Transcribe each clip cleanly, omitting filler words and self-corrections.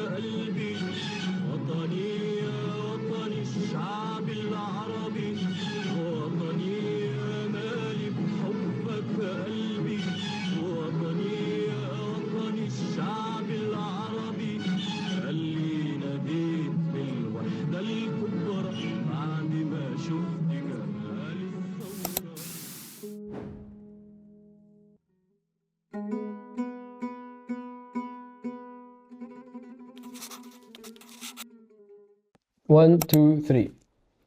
قلبي وطني يا وطني الشعب العربي وطني يا مالي بحبك قلبي وطني يا وطني الشعب العربي اللي ناديت بالوحدة الكبرى بعد ما شفت جمال الثورة. 1, 2, 3.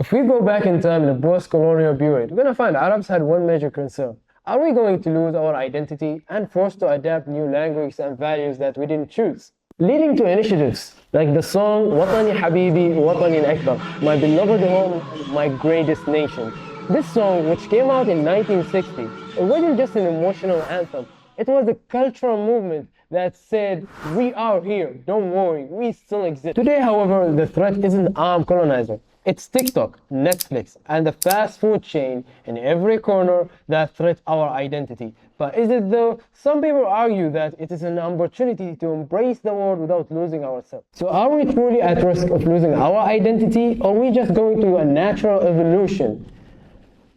If we go back in time in the post-colonial period, we're going to find Arabs had one major concern. Are we going to lose our identity and forced to adapt new languages and values that we didn't choose? Leading to initiatives like the song Watani Habibi, Watani Akbar, my beloved home, my greatest nation. This song, which came out in 1960, it wasn't just an emotional anthem. It was a cultural movement that said, we are here, don't worry, we still exist. Today, however, the threat isn't armed colonizer. It's TikTok, Netflix, and the fast food chain in every corner that threat our identity. But is it though? Some people argue that it is an opportunity to embrace the world without losing ourselves. So are we truly at risk of losing our identity, or are we just going through a natural evolution?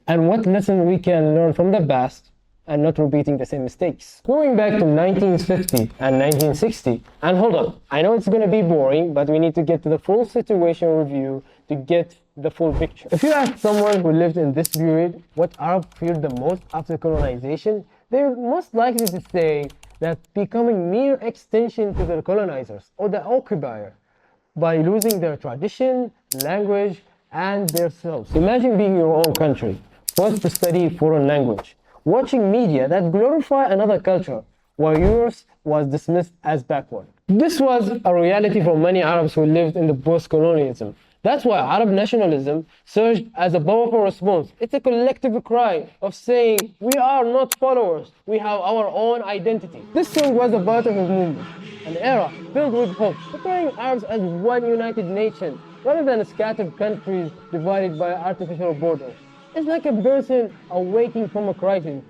And what lesson we can learn from the past and not repeating the same mistakes. Going back to 1950 and 1960, and hold on, I know it's going to be boring, but we need to get to the full situation review to get the full picture. If you ask someone who lived in this period what Arab feared the most after colonization, they're most likely to say that becoming mere extension to the colonizers or the occupier by losing their tradition, language, and their selves. Imagine being in your own country, forced to study foreign language, watching media that glorify another culture, while yours was dismissed as backward. This was a reality for many Arabs who lived in the post-colonialism. That's why Arab nationalism surged as a powerful response. It's a collective cry of saying, we are not followers, we have our own identity. This song was a part of a movement, an era filled with hope, portraying Arabs as one united nation, rather than scattered countries divided by artificial borders. It's like a person awaking from a crisis,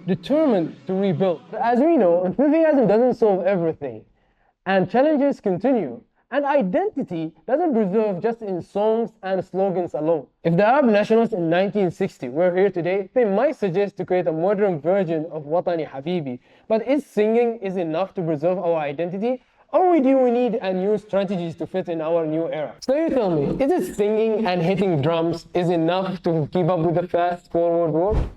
determined to rebuild. But as we know, enthusiasm doesn't solve everything, and challenges continue. And identity doesn't preserve just in songs and slogans alone. If the Arab nationalists in 1960 were here today, they might suggest to create a modern version of Watani Habibi. But is singing enough to preserve our identity? Or do we need new strategies to fit in our new era? So you tell me, is it singing and hitting drums is enough to keep up with the fast forward world?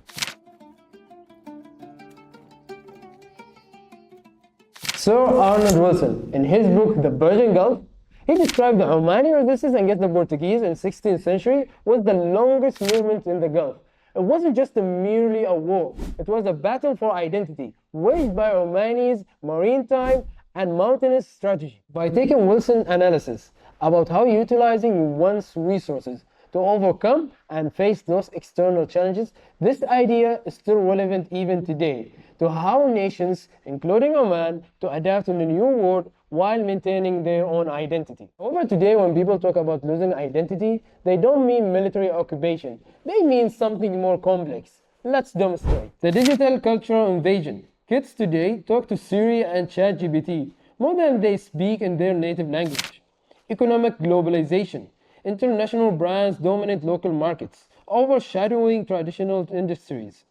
Sir Arnold Wilson, in his book The Persian Gulf, he described the Omani resistance against the Portuguese in the 16th century was the longest movement in the Gulf. It wasn't just merely a war, it was a battle for identity, waged by Omanis, maritime, and mountainous strategy. By taking Wilson's analysis about how utilizing one's resources to overcome and face those external challenges, this idea is still relevant even today to how nations, including Oman, to adapt to the new world while maintaining their own identity. However, today when people talk about losing identity, they don't mean military occupation. They mean something more complex. Let's demonstrate. The digital cultural invasion. Kids today talk to Siri and ChatGPT more than they speak in their native language. Economic globalization. International brands dominate local markets, overshadowing traditional industries.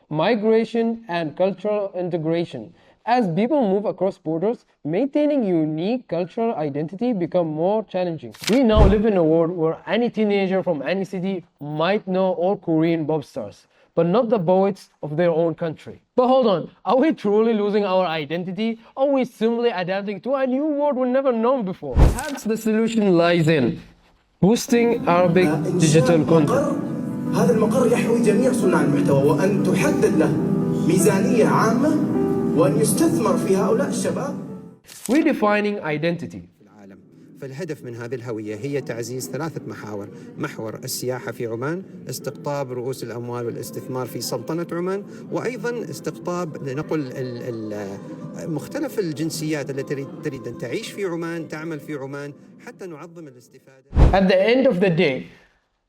Migration and cultural integration. As people move across borders, maintaining unique cultural identity become more challenging. We now live in a world where any teenager from any city might know all Korean pop stars, but not the poets of their own country. But hold on, are we truly losing our identity, or are we simply adapting to a new world we've never known before? Perhaps the solution lies in boosting Arabic digital content. هذا المقر يحوي جميع صناع المحتوى وأن تحدد له ميزانية عامة وأن يستثمر في هؤلاء الشباب. Redefining identity. فالهدف من هذه الهوية هي تعزيز ثلاثة محاور: محور السياحة في عمان، استقطاب رؤوس الأموال والاستثمار في سلطنة عمان، وأيضا استقطاب نقل مختلف الجنسيات التي تريد أن تعيش في عمان، تعمل في عمان، حتى نعظم الاستفادة. At the end of the day,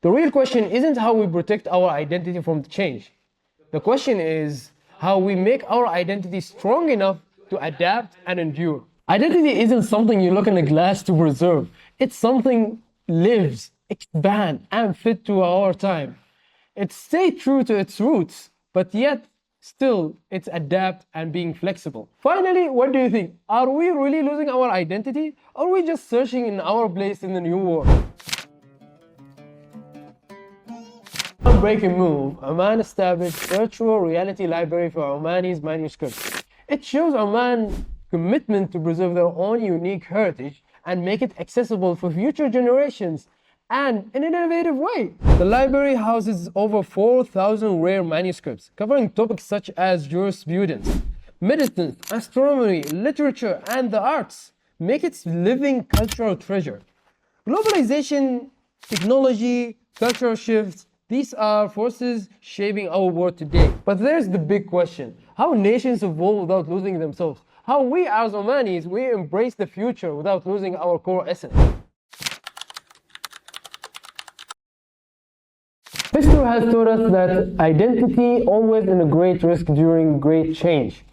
the real question isn't how we protect our identity from the change. The question is how we make our identity strong enough to adapt and endure. Identity isn't something you look in a glass to preserve. It's something lives, expand, and fit to our time. It stays true to its roots, but yet still it's adapt and being flexible. Finally, what do you think? Are we really losing our identity? Or are we just searching in our place in the new world? A breaking move, Oman established virtual reality library for Omani's manuscripts. It shows Oman's commitment to preserve their own unique heritage and make it accessible for future generations and in an innovative way. The library houses over 4,000 rare manuscripts covering topics such as jurisprudence, medicine, astronomy, literature, and the arts, make it living cultural treasure. Globalization, technology, cultural shifts, these are forces shaping our world today. But there's the big question: how nations evolve without losing themselves? How we as Omanis, we embrace the future without losing our core essence. History has taught us that identity always in a great risk during great change.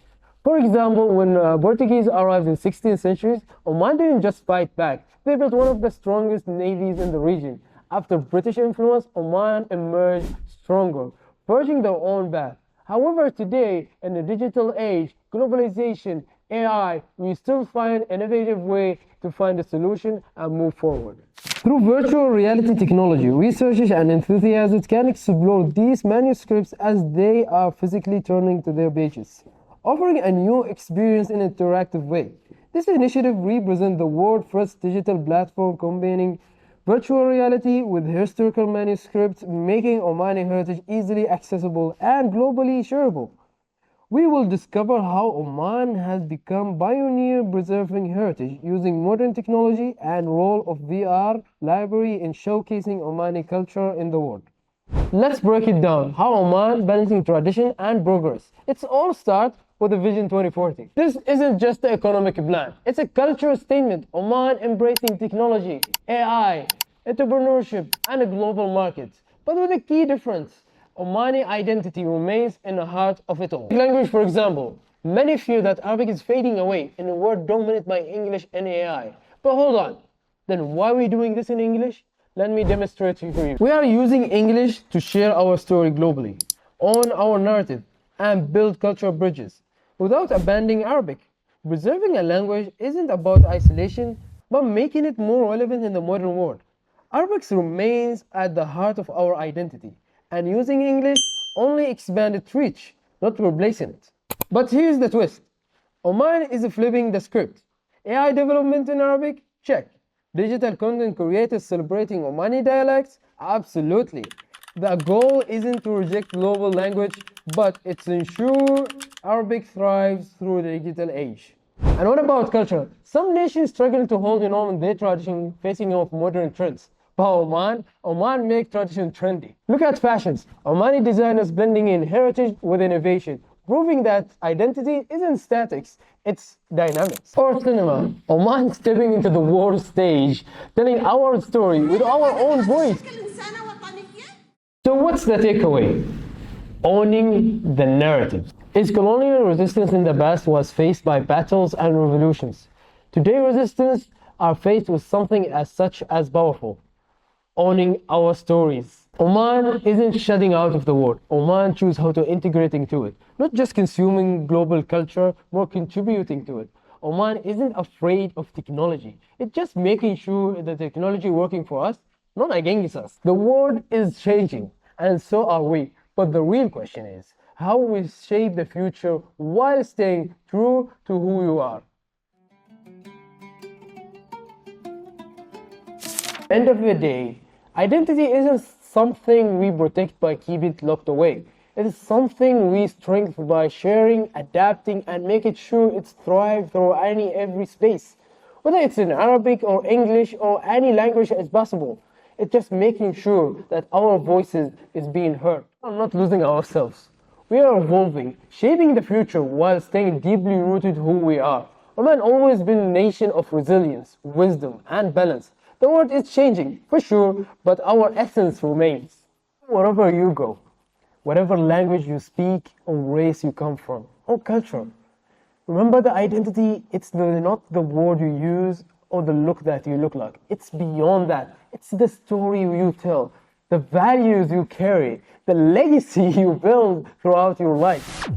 For example, when Portuguese arrived in the 16th century, Oman didn't just fight back. They built one of the strongest navies in the region. After British influence, Oman emerged stronger, forging their own path. However, today, in the digital age, globalization, AI, we still find an innovative way to find a solution and move forward. Through virtual reality technology, researchers and enthusiasts can explore these manuscripts as they are physically turning to their pages, offering a new experience in an interactive way. This initiative represents the world's first digital platform combining virtual reality with historical manuscripts, making Omani heritage easily accessible and globally shareable. We will discover how Oman has become pioneer preserving heritage using modern technology and role of VR library in showcasing Omani culture in the world. Let's break it down. How Oman balancing tradition and progress. It's all start with the Vision 2040. This isn't just an economic plan. It's a cultural statement. Oman embracing technology, AI, entrepreneurship, and a global market. But with a key difference. Omani identity remains in the heart of it all. Language, for example, many fear that Arabic is fading away in a world dominated by English and AI. But hold on, then why are we doing this in English? Let me demonstrate it for you. We are using English to share our story globally, own our narrative, and build cultural bridges without abandoning Arabic. Preserving a language isn't about isolation, but making it more relevant in the modern world. Arabic remains at the heart of our identity, and using English only expand its reach, not replacing it. But here's the twist. Oman is flipping the script. AI development in Arabic? Check. Digital content creators celebrating Omani dialects? Absolutely. The goal isn't to reject global language, but it's to ensure Arabic thrives through the digital age. And what about culture? Some nations struggle to hold on their tradition facing off modern trends. But Oman make tradition trendy. Look at fashions. Omani designers blending in heritage with innovation, proving that identity isn't statics, it's dynamics. Or cinema. Oman stepping into the world stage, telling our story with our own voice. So what's the takeaway? Owning the narrative. Its colonial resistance in the past was faced by battles and revolutions. Today resistance are faced with something as such as powerful. Owning our stories. Oman isn't shutting out of the world. Oman chooses how to integrate into it. Not just consuming global culture, more contributing to it. Oman isn't afraid of technology. It's just making sure the technology working for us, not against us. The world is changing, and so are we. But the real question is, how we shape the future while staying true to who you are. End of the day, identity isn't something we protect by keeping it locked away. It is something we strengthen by sharing, adapting, and making sure it thrives through every space. Whether it's in Arabic or English or any language as possible. It's just making sure that our voices is being heard. We're not losing ourselves. We are evolving, shaping the future while staying deeply rooted who we are. Oman always been a nation of resilience, wisdom, and balance. The world is changing, for sure, but our essence remains. Wherever you go, whatever language you speak or race you come from, or culture, Remember, the identity, it's not the word you use or the look that you look like. It's beyond that. It's the story you tell, the values you carry, the legacy you build throughout your life.